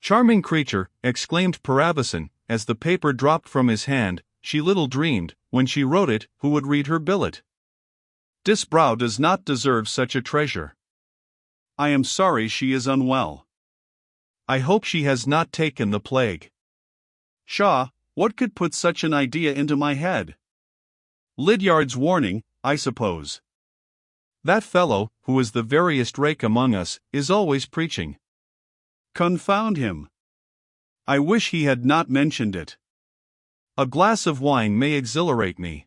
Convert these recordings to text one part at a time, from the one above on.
Charming creature, exclaimed Paravicin, as the paper dropped from his hand. She little dreamed, when she wrote it, who would read her billet. Disbrow does not deserve such a treasure. I am sorry she is unwell. I hope she has not taken the plague. Pshaw, what could put such an idea into my head? Lydiard's warning, I suppose. That fellow, who is the veriest rake among us, is always preaching. Confound him! I wish he had not mentioned it. A glass of wine may exhilarate me.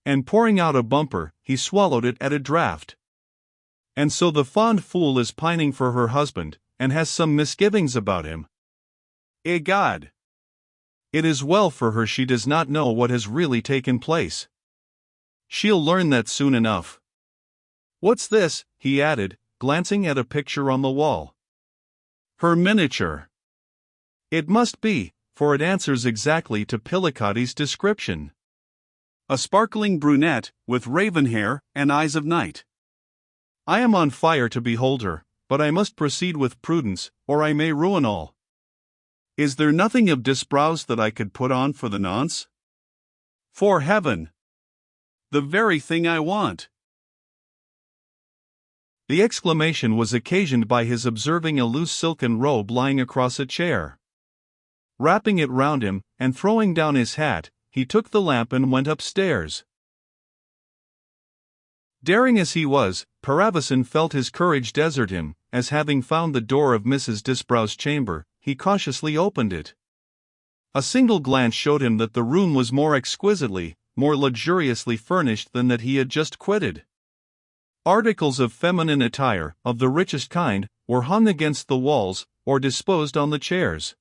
And pouring out a bumper, he swallowed it at a draught. And so the fond fool is pining for her husband, and has some misgivings about him. Egad! It is well for her she does not know what has really taken place. She'll learn that soon enough. What's this? He added, glancing at a picture on the wall. Her miniature. It must be, for it answers exactly to Pillicotti's description. A sparkling brunette, with raven hair and eyes of night. I am on fire to behold her, but I must proceed with prudence, or I may ruin all. Is there nothing of Disbrow's that I could put on for the nonce? For heaven! The very thing I want! The exclamation was occasioned by his observing a loose silken robe lying across a chair. Wrapping it round him, and throwing down his hat, he took the lamp and went upstairs. Daring as he was, Paravicin felt his courage desert him, as having found the door of Mrs. Disbrow's chamber, he cautiously opened it. A single glance showed him that the room was more exquisitely, more luxuriously furnished than that he had just quitted. Articles of feminine attire, of the richest kind, were hung against the walls, or disposed on the chairs.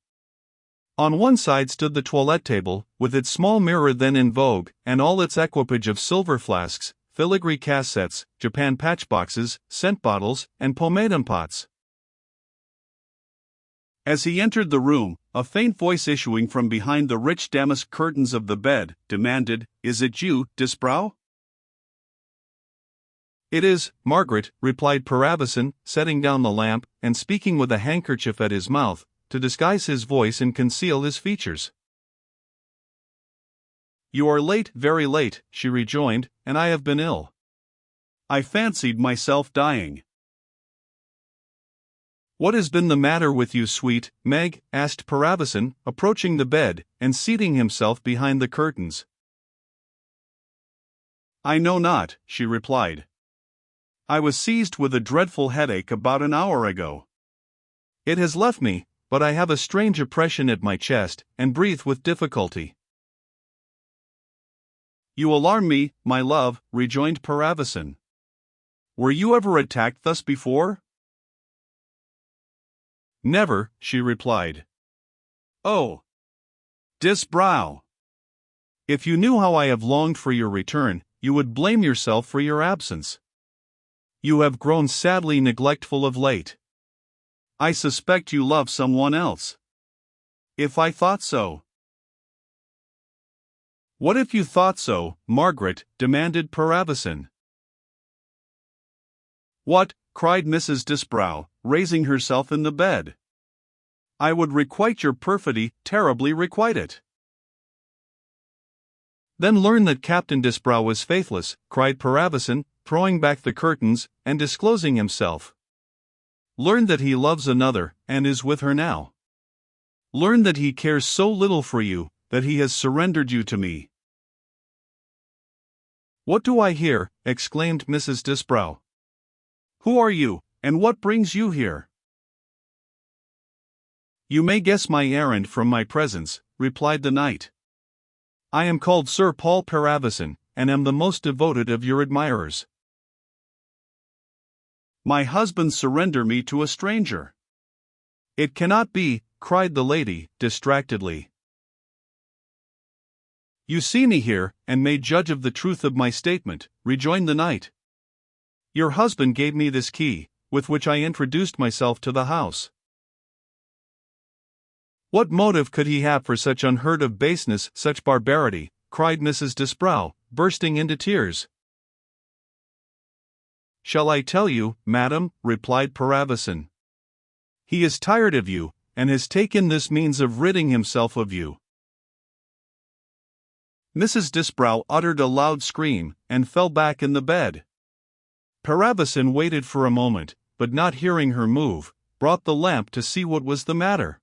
On one side stood the toilette table, with its small mirror then in vogue, and all its equipage of silver flasks, filigree cassettes, Japan patchboxes, scent bottles, and pomatum pots. As he entered the room, a faint voice issuing from behind the rich damask curtains of the bed, demanded, "Is it you, Disbrow?" "It is, Margaret," replied Paravicin, setting down the lamp, and speaking with a handkerchief at his mouth, to disguise his voice and conceal his features. "You are late, very late," she rejoined, "and I have been ill. I fancied myself dying." "What has been the matter with you, sweet Meg?" asked Paravicin, approaching the bed, and seating himself behind the curtains. "I know not," she replied. "I was seized with a dreadful headache about an hour ago. It has left me, but I have a strange oppression at my chest, and breathe with difficulty." "You alarm me, my love," rejoined Paravicin. "Were you ever attacked thus before?" "Never," she replied. "Oh! Disbrow! If you knew how I have longed for your return, you would blame yourself for your absence. You have grown sadly neglectful of late. I suspect you love someone else. If I thought so." "What if you thought so, Margaret?" demanded Paravicin. "What?" cried Mrs. Disbrow, raising herself in the bed. "I would requite your perfidy, terribly requite it." "Then learn that Captain Disbrow was faithless," cried Paravicin, throwing back the curtains, and disclosing himself. "Learn that he loves another, and is with her now. Learn that he cares so little for you, that he has surrendered you to me." "What do I hear?" exclaimed Mrs. Disbrow. "Who are you, and what brings you here?" "You may guess my errand from my presence," replied the knight. "I am called Sir Paul Paravicin, and am the most devoted of your admirers." "My husband surrender me to a stranger." "It cannot be," cried the lady, distractedly. "You see me here, and may judge of the truth of my statement," rejoined the knight. "Your husband gave me this key, with which I introduced myself to the house." "What motive could he have for such unheard of baseness, such barbarity?" cried Mrs. Disbrow, bursting into tears. "Shall I tell you, madam?" replied Paravicin. "He is tired of you, and has taken this means of ridding himself of you." Mrs. Disbrow uttered a loud scream, and fell back in the bed. Parabassin waited for a moment, but not hearing her move, brought the lamp to see what was the matter.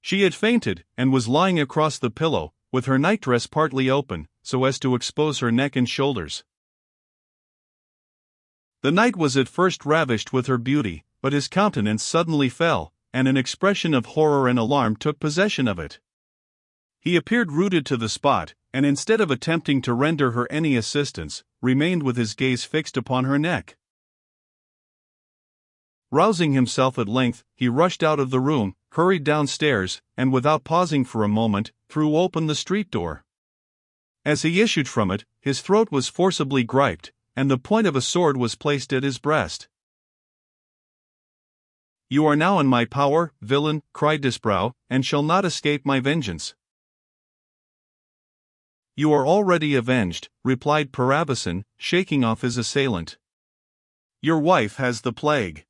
She had fainted, and was lying across the pillow, with her nightdress partly open, so as to expose her neck and shoulders. The knight was at first ravished with her beauty, but his countenance suddenly fell, and an expression of horror and alarm took possession of it. He appeared rooted to the spot, and instead of attempting to render her any assistance, remained with his gaze fixed upon her neck. Rousing himself at length, he rushed out of the room, hurried downstairs, and without pausing for a moment, threw open the street door. As he issued from it, his throat was forcibly griped, and the point of a sword was placed at his breast. "You are now in my power, villain," cried Disbrow, "and shall not escape my vengeance." "You are already avenged," replied Parabassin, shaking off his assailant. "Your wife has the plague."